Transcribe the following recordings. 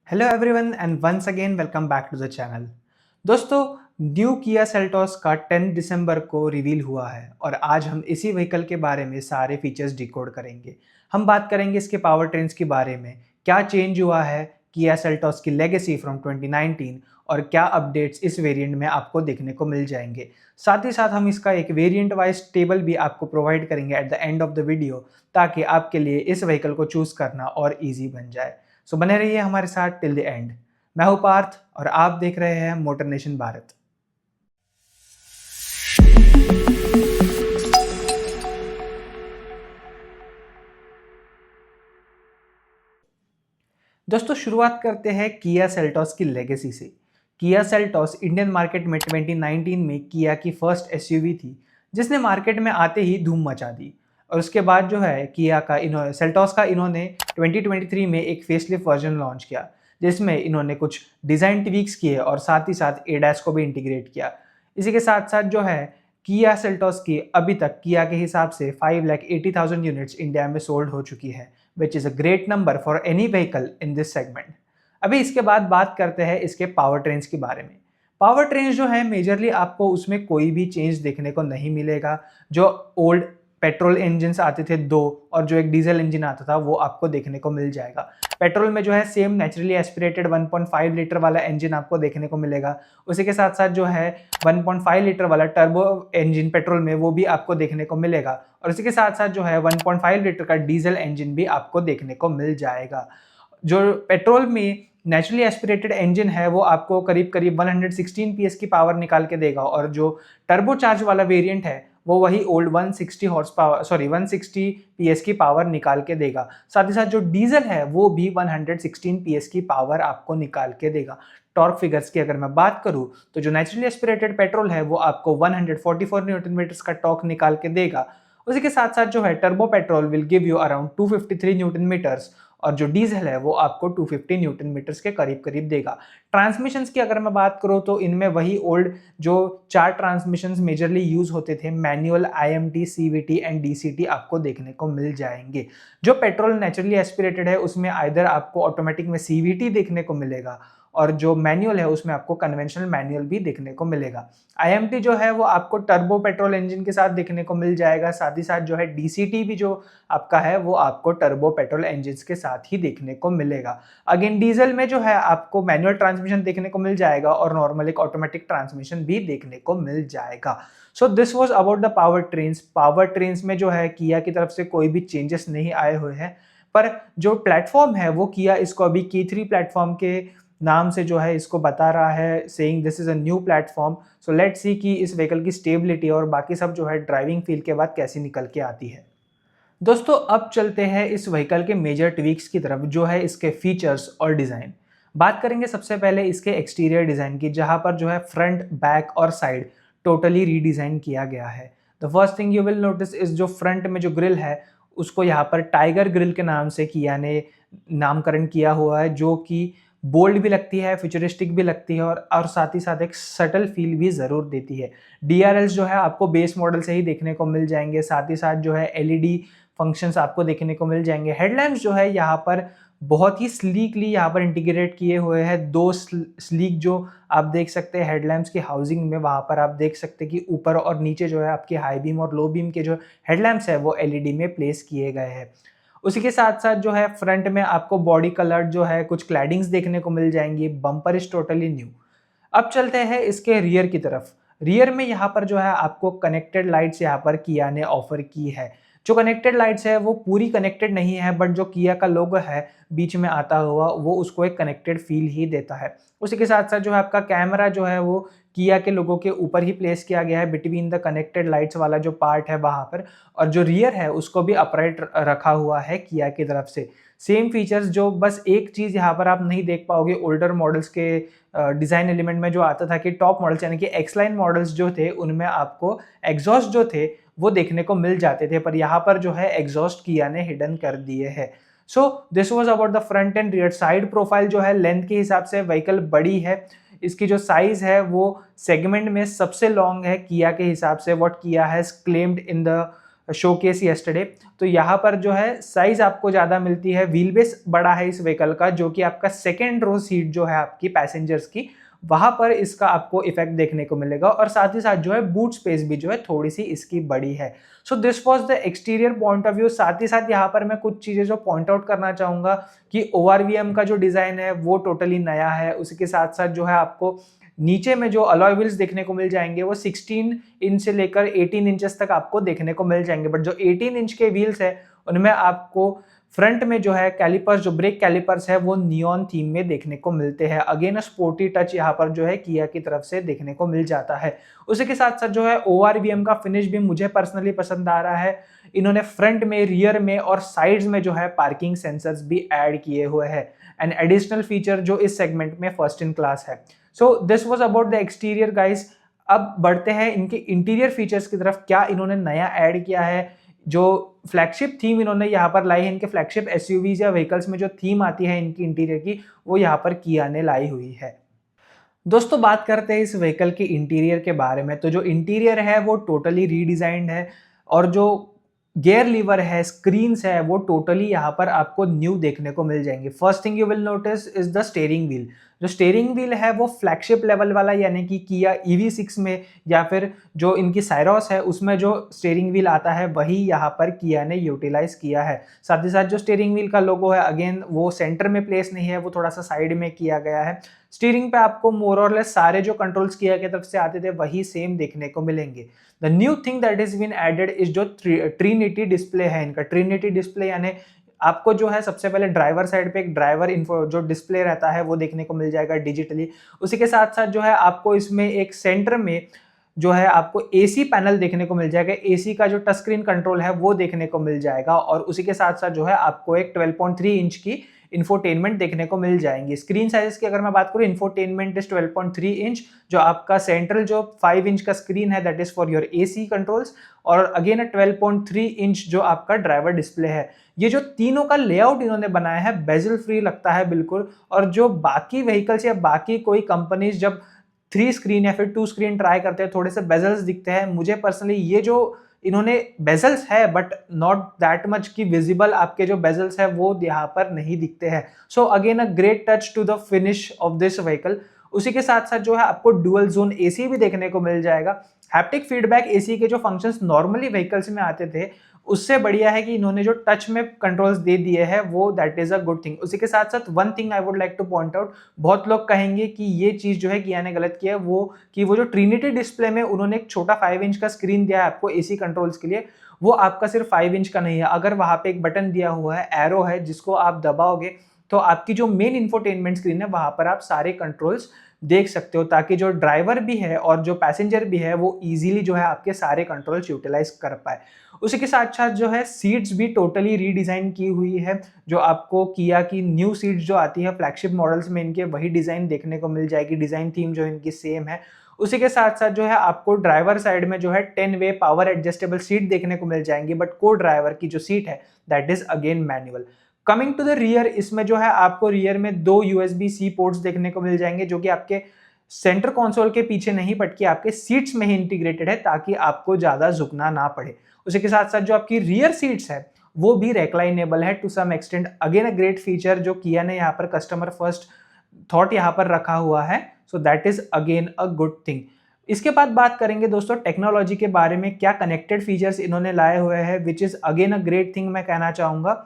Hello everyone and once again welcome back to the channel. दोस्तों, new Kia Seltos का 10 दिसंबर को reveal हुआ है और आज हम इसी व्हीकल के बारे में सारे फीचर्स डिकोड करेंगे। हम बात करेंगे इसके पावर ट्रेन्स के बारे में, क्या चेंज हुआ है किया सेल्टोस की लेगेसी फ्रॉम 2019 और क्या अपडेट्स इस वेरिएंट में आपको देखने को मिल जाएंगे। साथ ही साथ हम इसका एक वेरिएंट वाइज टेबल भी आपको प्रोवाइड करेंगे at the end of the video, ताकि आपके लिए इस व्हीकल को चूज करना और ईजी बन जाए। सो बने रहिए हमारे साथ टिल द एंड। मैं हूं पार्थ और आप देख रहे हैं मोटर नेशन भारत। दोस्तों, शुरुआत करते हैं किया सेल्टोस की लेगेसी से। किया सेल्टोस इंडियन मार्केट में 2019 में किया की फर्स्ट एसयूवी थी, जिसने मार्केट में आते ही धूम मचा दी। और उसके बाद जो है किया का सेल्टोस का इन्होंने 2023 में एक फेसलिफ्ट वर्जन लॉन्च किया, जिसमें इन्होंने कुछ डिज़ाइन ट्वीक्स किए और साथ ही साथ एडैस को भी इंटीग्रेट किया। इसी के साथ साथ जो है किया सेल्टोस की अभी तक किया के हिसाब से 5,80,000 यूनिट्स इंडिया में सोल्ड हो चुकी है, which is a great number for any vehicle in this segment। अभी इसके बाद बात करते हैं इसके पावर ट्रेन्स के बारे में। पावर ट्रेन्स जो है मेजरली आपको उसमें कोई भी चेंज देखने को नहीं मिलेगा। जो ओल्ड पेट्रोल इंजन आते थे दो और जो एक डीजल इंजन आता था वो आपको देखने को मिल जाएगा। पेट्रोल में जो है सेम नेचुरली एस्पिरेटेड 1.5 लीटर वाला इंजन आपको देखने को मिलेगा। उसी के साथ साथ जो है 1.5 लीटर वाला टर्बो इंजन पेट्रोल में वो भी आपको देखने को मिलेगा और इसी के साथ साथ जो है 1.5 लीटर का डीजल इंजन भी आपको देखने को मिल जाएगा। जो पेट्रोल में नेचुरली एस्पिरेटेड इंजन है वो आपको करीब करीब 116 पीएस की पावर निकाल के देगा और जो टर्बो चार्ज वाला वेरिएंट है वो वही ओल्ड 160 पीएस की पावर निकाल के देगा। साथ ही साथ जो डीजल है वो भी 116 पीएस की पावर आपको निकाल के देगा। टॉर्क फिगर्स की अगर मैं बात करूं तो जो नेचुरली एस्पिरेटेड पेट्रोल है वो आपको 144 न्यूटन मीटर्स का टॉर्क निकाल के देगा। उसी के साथ साथ जो है turbo petrol will give you around 253 newton metres और जो डीजल है वो आपको 250 न्यूटन मीटर्स के करीब करीब देगा। ट्रांसमिशंस की अगर मैं बात करूं तो इनमें वही ओल्ड जो चार ट्रांसमिशंस मेजरली यूज होते थे, manual, IMT, CVT and DCT आपको देखने को मिल जाएंगे। जो पेट्रोल नेचुरली एस्पिरेटेड है उसमें आइदर आपको ऑटोमेटिक में सीवीटी देखने को मिलेगा और जो मैनुअल है उसमें आपको कन्वेंशनल मैनुअल भी देखने को मिलेगा। आईएमटी जो है वो आपको टर्बो पेट्रोल इंजन के साथ देखने को मिल जाएगा। साथ ही साथ जो है डीसीटी भी जो आपका है वो आपको टर्बो पेट्रोल इंजन के साथ ही देखने को मिलेगा। अगेन डीजल में जो है आपको मैनुअल ट्रांसमिशन देखने को मिल जाएगा और नॉर्मल एक ऑटोमेटिक ट्रांसमिशन भी देखने को मिल जाएगा। So this was about the power trains. Power trains में जो है किया की तरफ से कोई भी चेंजेस नहीं आए हुए हैं, पर जो प्लेटफॉर्म है वो किया इसको अभी की3 प्लेटफॉर्म के नाम से जो है इसको बता रहा है, saying this is a new platform. So let's see कि इस व्हीकल की स्टेबिलिटी और बाकी सब जो है ड्राइविंग फील के बाद कैसी निकल के आती है। दोस्तों, अब चलते हैं इस व्हीकल के मेजर ट्वीक्स की तरफ, जो है इसके फीचर्स और डिज़ाइन। बात करेंगे सबसे पहले इसके एक्सटीरियर डिज़ाइन की, जहां पर जो है फ्रंट, बैक और साइड टोटली रीडिज़ाइन किया गया है। The first thing you will notice इस जो फ्रंट में जो ग्रिल है उसको यहाँ पर टाइगर ग्रिल के नाम से किया ने नामकरण किया हुआ है, जो कि बोल्ड भी लगती है, फ्यूचरिस्टिक भी लगती है और साथ ही साथ एक सटल फील भी ज़रूर देती है। डीआरएल्स जो है आपको बेस मॉडल से ही देखने को मिल जाएंगे। साथ ही साथ जो है एलईडी फंक्शंस आपको देखने को मिल जाएंगे। हेडलैम्प्स जो है यहाँ पर बहुत ही स्लीकली यहाँ पर इंटीग्रेट किए हुए हैं। दो स्लीक जो आप देख सकते हैं हेडलैम्प्स की हाउसिंग में, वहाँ पर आप देख सकते हैं कि ऊपर और नीचे जो है आपके हाई बीम और लो बीम के जो हेडलैम्प्स है वो एलईडी में प्लेस किए गए हैं। उसी के साथ साथ जो है फ्रंट में आपको बॉडी कलर जो है कुछ क्लैडिंग्स देखने को मिल जाएंगी। Bumper is totally new. अब चलते हैं इसके रियर की तरफ। रियर में यहाँ पर जो है आपको कनेक्टेड लाइट्स यहाँ पर किया ने ऑफर की है। जो कनेक्टेड लाइट्स है वो पूरी कनेक्टेड नहीं है, बट जो किया का लोगो है बीच में आता हुआ वो उसको एक कनेक्टेड फील ही देता है। उसी के साथ साथ जो है आपका कैमरा जो है वो किया के लोगो के ऊपर ही प्लेस किया गया है, बिटवीन द कनेक्टेड लाइट्स वाला जो पार्ट है वहां पर। और जो रियर है उसको भी अपराइट रखा हुआ है किया की तरफ से। सेम फीचर्स, जो बस एक चीज यहाँ पर आप नहीं देख पाओगे ओल्डर मॉडल्स के डिजाइन एलिमेंट में जो आता था कि टॉप मॉडल्स यानी कि एक्स लाइन मॉडल्स जो थे उनमें आपको एग्जॉस्ट जो थे वो देखने को मिल जाते थे, पर यहाँ पर जो है एग्जॉस्ट किया ने हिडन कर दिए हैं। So this was about the front end rear. Side profile जो है लेंथ के हिसाब से व्हीकल बड़ी है। इसकी जो साइज है वो सेगमेंट में सबसे लॉन्ग है किया के हिसाब से। व्हाट किया has claimed in the showcase yesterday. तो यहाँ पर जो है साइज आपको ज़्यादा मिलती है, व्हील बेस बड़ा है इस व्हीकल का, जो कि आपका सेकेंड रो सीट जो है आपकी पैसेंजर्स की, वहां पर इसका आपको इफेक्ट देखने को मिलेगा। और साथ ही साथ जो है बूट स्पेस भी जो है थोड़ी सी इसकी बड़ी है। So this was the exterior point of view. साथ ही साथ यहाँ पर मैं कुछ चीजें जो पॉइंट आउट करना चाहूंगा कि ORVM का जो डिजाइन है वो टोटली नया है। उसके साथ साथ जो है आपको नीचे में जो अलॉय व्हील्स देखने को मिल जाएंगे वो 16 इंच से लेकर 18 इंचेस तक आपको देखने को मिल जाएंगे। बट जो 18 इंच के व्हील्स है उनमें आपको फ्रंट में जो है कैलिपर्स, जो ब्रेक कैलिपर्स है वो नियॉन थीम में देखने को मिलते हैं। अगेन स्पोर्टी टच यहाँ पर जो है किया की तरफ से देखने को मिल जाता है। उसी के साथ साथ जो है ORVM का फिनिश भी मुझे पर्सनली पसंद आ रहा है। इन्होंने फ्रंट में, रियर में और साइड्स में जो है पार्किंग सेंसर्स भी ऐड किए हुए हैं, एन एडिशनल फीचर जो इस सेगमेंट में फर्स्ट इन क्लास है। So this was about the exterior guys. अब बढ़ते हैं इनके इंटीरियर फीचर्स की तरफ, क्या इन्होंने नया ऐड किया है। जो फ्लैगशिप थीम इन्होंने यहाँ पर लाई है, इनके फ्लैगशिप एसयूवीज या व्हीकल्स में जो थीम आती है इनकी इंटीरियर की, वो यहाँ पर किया ने लाई हुई है। दोस्तों बात करते हैं इस व्हीकल के इंटीरियर के बारे में। तो जो इंटीरियर है वो टोटली रीडिजाइंड है, और जो गियर लीवर है, स्क्रीन्स है, वो टोटली यहाँ पर आपको न्यू देखने को मिल जाएंगे। First thing you will notice is the steering wheel. जो स्टीयरिंग व्हील है वो फ्लैगशिप लेवल वाला, यानी कि किया EV6 में या फिर जो इनकी साइरोस है उसमें जो स्टीयरिंग व्हील आता है वही यहाँ पर किया ने यूटिलाइज किया है। साथ ही साथ जो स्टीयरिंग व्हील का लोगो है अगेन वो सेंटर में प्लेस नहीं है, वो थोड़ा सा साइड में किया गया है। स्टीयरिंग पे आपको मोर और लेस सारे जो कंट्रोल्स किया की तरफ से आते थे वही सेम देखने को मिलेंगे। The new thing that is been added is जो ट्रिनिटी डिस्प्ले है इनका। ट्रिनिटी डिस्प्ले यानी आपको जो है सबसे पहले ड्राइवर साइड पे एक ड्राइवर इन्फो जो डिस्प्ले रहता है वो देखने को मिल जाएगा डिजिटली। उसी के साथ साथ जो है आपको इसमें एक सेंटर में जो है आपको AC पैनल देखने को मिल जाएगा। AC का जो टच स्क्रीन कंट्रोल है वो देखने को मिल जाएगा, और उसी के साथ साथ जो है आपको एक 12.3 इंच की इंफोटेनमेंट देखने को मिल जाएंगी। स्क्रीन साइज की अगर मैं बात करूं, इंफोटेनमेंट इज 12.3 इंच। जो आपका सेंट्रल जो 5 इंच का स्क्रीन है that is for your AC controls, और अगेन 12.3 इंच जो आपका ड्राइवर डिस्प्ले है। ये जो तीनों का लेआउट इन्होंने बनाया है बेजल फ्री लगता है बिल्कुल। और जो बाकी व्हीकल्स या बाकी कोई कंपनीज जब 3 स्क्रीन या फिर 2 स्क्रीन ट्राई करते हैं थोड़े से बेजल्स दिखते हैं, मुझे पर्सनली ये जो इन्होंने बेजल्स है बट नॉट दैट मच की विजिबल आपके जो बेजल्स है वो यहाँ पर नहीं दिखते हैं। So again a great touch to the finish of this vehicle. उसी के साथ साथ जो है आपको डुअल जोन AC भी देखने को मिल जाएगा। हैप्टिक फीडबैक AC के जो फंक्शंस नॉर्मली व्हीकल्स में आते थे उससे बढ़िया है कि इन्होंने जो टच में कंट्रोल्स दे दिए हैं वो that is a good thing. उसी के साथ साथ one thing I would like two point out, बहुत लोग कहेंगे कि ये चीज जो है किया ने गलत किया है, वो जो ट्रिनिटी डिस्प्ले में उन्होंने एक छोटा 5 इंच का स्क्रीन दिया है आपको AC कंट्रोल्स के लिए, वो आपका सिर्फ 5 इंच का नहीं है। अगर वहां पे एक बटन दिया हुआ है, एरो है, जिसको आप दबाओगे तो आपकी जो मेन इंफोटेनमेंट स्क्रीन है वहां पर आप सारे कंट्रोल्स देख सकते हो, ताकि जो ड्राइवर भी है और जो पैसेंजर भी है वो इजीली जो है आपके सारे कंट्रोल्स यूटिलाइज कर पाए। उसी के साथ साथ जो है सीट्स भी टोटली रीडिजाइन की हुई है। जो आपको किया की न्यू सीट्स जो आती है फ्लैगशिप मॉडल्स में इनके वही डिजाइन देखने को मिल जाएगी, डिजाइन थीम जो इनकी सेम है। उसी के साथ साथ जो है आपको ड्राइवर साइड में जो है 10 वे पावर एडजस्टेबल सीट देखने को मिल जाएंगी, बट को ड्राइवर की जो सीट है that is again manual. Coming to the rear, इसमें जो है आपको रियर में 2 USB-C पोर्ट्स देखने को मिल जाएंगे, जो कि आपके सेंटर कंसोल के पीछे नहीं बल्कि आपके सीट्स में ही इंटीग्रेटेड है, ताकि आपको ज्यादा झुकना ना पड़े। उसी के साथ साथ जो आपकी रियर सीट्स है वो भी रेक्लाइनेबल है to some extent. Again a great feature जो किया ने यहाँ पर कस्टमर फर्स्ट थॉट यहाँ पर रखा हुआ है। सो that is again a good thing. इसके बाद बात करेंगे दोस्तों टेक्नोलॉजी के बारे में, क्या कनेक्टेड फीचर्स इन्होंने लाए हुए हैं, which is again a great thing मैं कहना चाहूंगा।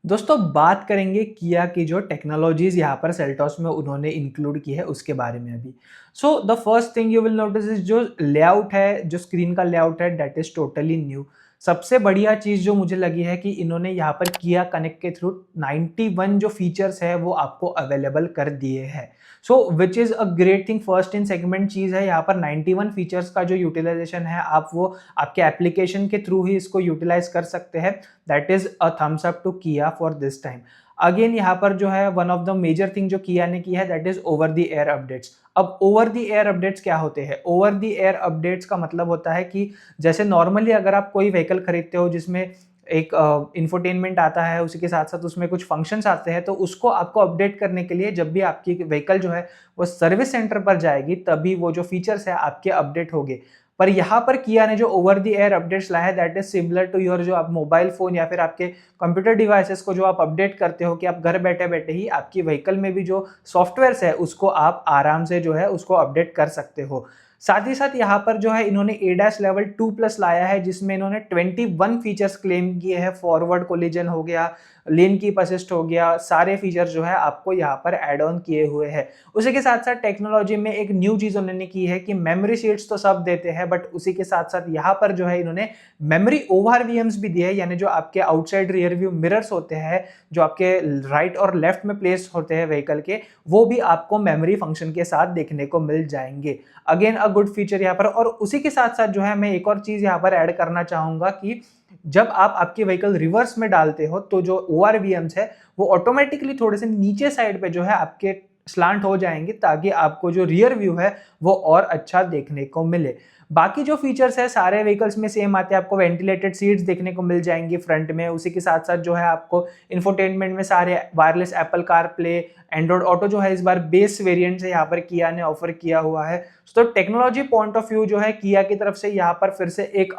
दोस्तों बात करेंगे किया की जो टेक्नोलॉजीज यहाँ पर सेल्टॉस में उन्होंने इंक्लूड की है उसके बारे में अभी। So the first thing you will notice is जो लेआउट है, जो स्क्रीन का लेआउट है दैट इज टोटली न्यू। सबसे बढ़िया चीज जो मुझे लगी है कि इन्होंने यहाँ पर किया कनेक्ट के थ्रू 91 जो फीचर्स है वो आपको अवेलेबल कर दिए हैं। So which is a great thing, first in segment चीज है। यहाँ पर 91 फीचर्स का जो यूटिलाइजेशन है आप वो आपके एप्लीकेशन के थ्रू ही इसको यूटिलाइज कर सकते हैं। That is a thumbs up to Kia for this time. Again यहाँ पर जो है one of the major thing जो किया ने की है that is over the air updates. अब ओवर द एयर अपडेट्स क्या होते हैं? ओवर द एयर अपडेट्स का मतलब होता है कि जैसे नॉर्मली अगर आप कोई व्हीकल खरीदते हो जिसमें एक इंफोटेनमेंट आता है, उसी के साथ साथ उसमें कुछ फंक्शंस आते हैं, तो उसको आपको अपडेट करने के लिए जब भी आपकी व्हीकल जो है वो सर्विस सेंटर पर जाएगी तभी वो जो फीचर्स है आपके अपडेट होंगे। पर यहाँ पर किया ने जो ओवर द एयर अपडेट्स लाया है that is similar to your, जो आप मोबाइल फोन या फिर आपके कंप्यूटर डिवाइसेस को जो आप अपडेट करते हो कि आप घर बैठे बैठे ही आपकी व्हीकल में भी जो सॉफ्टवेयर है उसको आप आराम से जो है उसको अपडेट कर सकते हो। साथ ही साथ यहाँ पर जो है इन्होंने ADAS लेवल 2+ लाया है, जिसमें इन्होंने 21 फीचर्स क्लेम किए हैं। फॉरवर्ड कोलिजन हो गया, लेन कीप असिस्ट हो गया, सारे फीचर जो है आपको यहाँ पर ऐड ऑन किए हुए हैं। उसी के साथ साथ टेक्नोलॉजी में एक न्यू चीज उन्होंने की है कि मेमोरी सीट्स तो सब देते हैं, बट उसी के साथ साथ यहाँ पर जो है इन्होंने मेमोरी ORVMs भी दिए हैं, यानी जो आपके आउटसाइड रियर व्यू मिरर्स होते हैं जो आपके राइट और लेफ्ट में प्लेस होते हैं व्हीकल के, वो भी आपको मेमोरी फंक्शन के साथ देखने को मिल जाएंगे। अगेन अ गुड फीचर यहाँ पर। और उसी के साथ साथ जो है मैं एक और चीज यहाँ पर ऐड करना चाहूंगा कि जब आप आपकी व्हीकल रिवर्स में डालते हो तो जो ORVMs है वो ऑटोमेटिकली थोड़े से नीचे साइड पे जो है आपके स्लांट हो जाएंगे, ताकि आपको जो रियर व्यू है वो और अच्छा देखने को मिले। बाकी जो फीचर्स है सारे व्हीकल्स में सेम आते हैं। आपको वेंटिलेटेड सीट्स देखने को मिल जाएंगी फ्रंट में। उसी के साथ साथ जो है आपको इंफोटेनमेंट में सारे wireless Apple car play, Android auto जो है इस बार बेस वेरिएंट से यहाँ पर किया ने ऑफर किया हुआ है। तो टेक्नोलॉजी पॉइंट ऑफ व्यू जो है किया की तरफ से यहाँ पर फिर से एक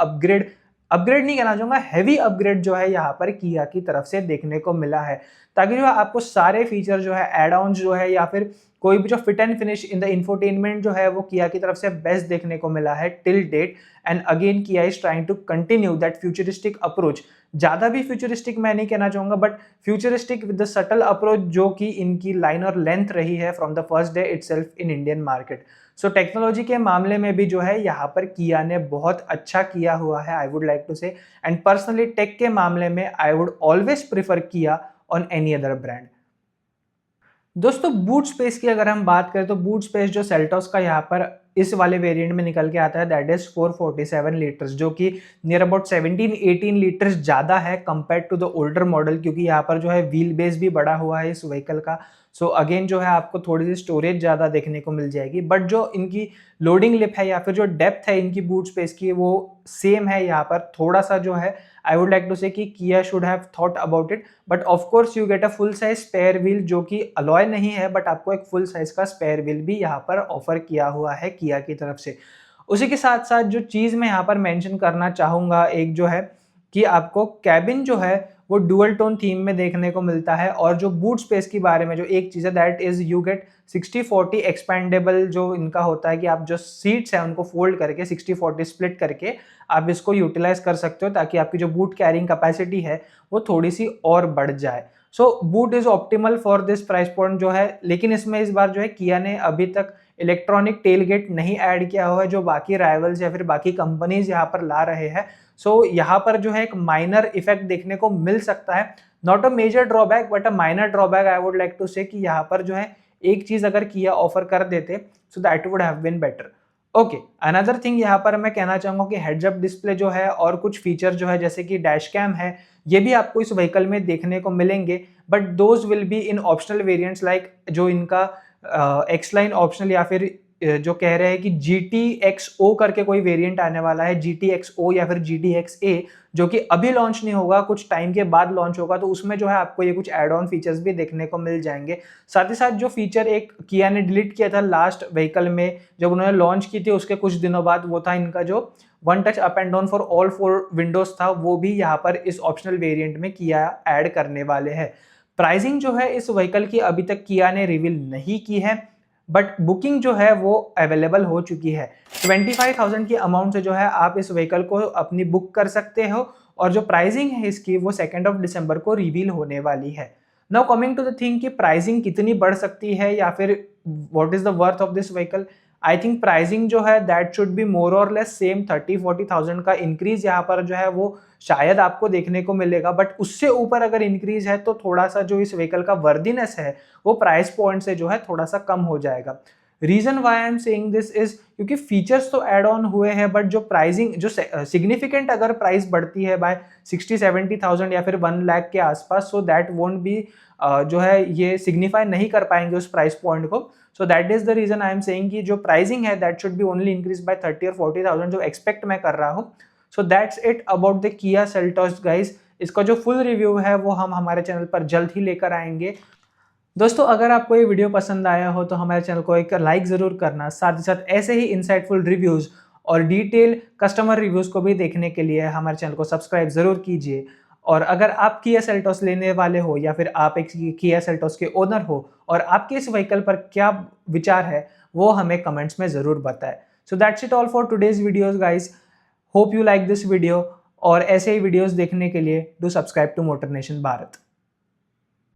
अपग्रेड नहीं कहना चाहूंगा, हैवी अपग्रेड जो है यहाँ पर किया की तरफ से देखने को मिला है, ताकि जो है आपको सारे फीचर जो है एड ऑन जो है या फिर कोई भी जो fit and finish in the infotainment जो है वो किया की तरफ से बेस्ट देखने को मिला है till date. And again Kia is trying to continue that futuristic approach. ज्यादा भी फ्यूचरिस्टिक मैं नहीं कहना चाहूंगा, but futuristic with the subtle approach जो कि इनकी लाइन और लेंथ रही है from the first day itself in Indian market. So technology के मामले में भी जो है यहाँ पर किया ने बहुत अच्छा किया हुआ है, आई वुड लाइक टू से। एंड पर्सनली टेक के मामले में आई वुड ऑलवेज प्रिफर किया ऑन एनी अदर ब्रांड। दोस्तों बूट स्पेस की अगर हम बात करें तो बूट स्पेस जो सेल्टॉस का यहाँ पर इस वाले वेरिएंट में निकल के आता है दैट इज 447 लीटर्स, जो कि नियर अबाउट 17-18 लीटर्स ज़्यादा है compare to the older model, क्योंकि यहाँ पर जो है व्हील बेस भी बड़ा हुआ है इस व्हीकल का। सो अगेन जो है आपको थोड़ी सी स्टोरेज ज़्यादा देखने को मिल जाएगी, बट जो इनकी लोडिंग लिप है या फिर जो डेप्थ है इनकी बूट स्पेस की वो सेम है। यहाँ पर थोड़ा सा जो है आई वुड लाइक टू से कि Kia should have thought about it, but of course you get a full size spare wheel जो कि अलॉय नहीं है, बट आपको एक फुल साइज का स्पेयर व्हील भी यहाँ पर ऑफर किया हुआ है किया की तरफ से। उसी के साथ साथ जो चीज मैं यहाँ पर मेंशन करना चाहूंगा एक जो है कि आपको कैबिन जो है वो डुअल टोन थीम में देखने को मिलता है। और जो बूट स्पेस के बारे में जो एक चीज है that is you get 60-40 expendable जो इनका होता है कि आप जो सीट्स हैं उनको फोल्ड करके 60-40 स्प्लिट करके आप इसको यूटिलाइज कर सकते हो, ताकि आपकी जो बूट कैरिंग कैपेसिटी है वो थोड़ी सी और बढ़ जाए। So boot is optimal for this price point जो है। लेकिन इसमें इस बार जो है किया ने अभी तक इलेक्ट्रॉनिक टेलगेट नहीं ऐड किया हुआ है जो बाकी राइवल्स या फिर बाकी कंपनीज यहाँ पर ला रहे हैं। सो यहाँ पर जो है एक माइनर इफेक्ट देखने को मिल सकता है, not a major drawback but a minor drawback I would like to say कि यहाँ पर जो है एक चीज अगर किया ऑफर कर देते so that would have been better. Okay, another thing यहाँ पर मैं कहना चाहूंगा कि हेड्स अप डिस्प्ले जो है और कुछ फीचर जो है जैसे कि डैश कैम है ये भी आपको इस व्हीकल में देखने को मिलेंगे, but those will be in optional variants like जो इनका एक्स लाइन ऑप्शनल या फिर जो कह रहे हैं कि GTXO करके कोई वेरिएंट आने वाला है, GTXO या फिर GTXA, जो कि अभी लॉन्च नहीं होगा, कुछ टाइम के बाद लॉन्च होगा। तो उसमें जो है आपको ये कुछ एड ऑन फीचर्स भी देखने को मिल जाएंगे। साथ ही साथ जो फीचर एक किया ने डिलीट किया था लास्ट व्हीकल में जब उन्होंने लॉन्च की थी उसके कुछ दिनों बाद, वो था इनका जो one touch up and down for all 4 Windows था, वो भी यहाँ पर इस ऑप्शनल वेरिएंट में किया ऐड करने वाले हैं। प्राइसिंग जो है इस व्हीकल की अभी तक किया ने रिवील नहीं की है, बट बुकिंग जो है वो अवेलेबल हो चुकी है। 25,000 की अमाउंट से जो है आप इस व्हीकल को अपनी बुक कर सकते हो, और जो प्राइसिंग है इसकी वो 2 दिसंबर को रिवील होने वाली है। Now coming to the thing कि प्राइसिंग कितनी बढ़ सकती है या फिर what is the worth of this vehicle. I think pricing जो है दैट शुड बी मोर और लेस सेम। 30-40,000 का इंक्रीज यहाँ पर जो है वो शायद आपको देखने को मिलेगा, बट उससे ऊपर अगर इंक्रीज है तो थोड़ा सा जो इस व्हीकल का वर्दीनेस है वो प्राइस पॉइंट से जो है थोड़ा सा कम हो जाएगा। Reason why I am saying this is क्योंकि फीचर्स तो एड ऑन हुए हैं, बट जो प्राइसिंग जो सिग्निफिकेंट अगर प्राइस बढ़ती है बाय 60-70,000 या फिर 1 लाख के आसपास, सो दैट वोंट बी जो है ये सिग्निफाई नहीं कर पाएंगे उस प्राइस पॉइंट को। So that is the reason I am saying कि जो प्राइसिंग है that should be only increase by 30 और 40,000 जो एक्सपेक्ट मैं कर रहा हूँ। So that's it about the Kia Seltos guys. इसका जो फुल रिव्यू है वो हम हमारे चैनल पर जल्द ही लेकर आएंगे। दोस्तों अगर आपको ये वीडियो पसंद आया हो तो हमारे चैनल को एक लाइक ज़रूर करना, साथ ही साथ ऐसे ही इंसाइटफुल रिव्यूज़ और डिटेल कस्टमर रिव्यूज़ को भी देखने के लिए हमारे चैनल को सब्सक्राइब ज़रूर कीजिए। और अगर आप किया सेल्टॉस लेने वाले हो या फिर आप एक किया सेल्टॉस के ओनर हो और आपके इस व्हीकल पर क्या विचार है, वो हमें कमेंट्स में ज़रूर बताएं। So that's it all for today's videos guys. Hope you like this video और ऐसे ही वीडियोस देखने के लिए do subscribe to Motor Nation Bharat.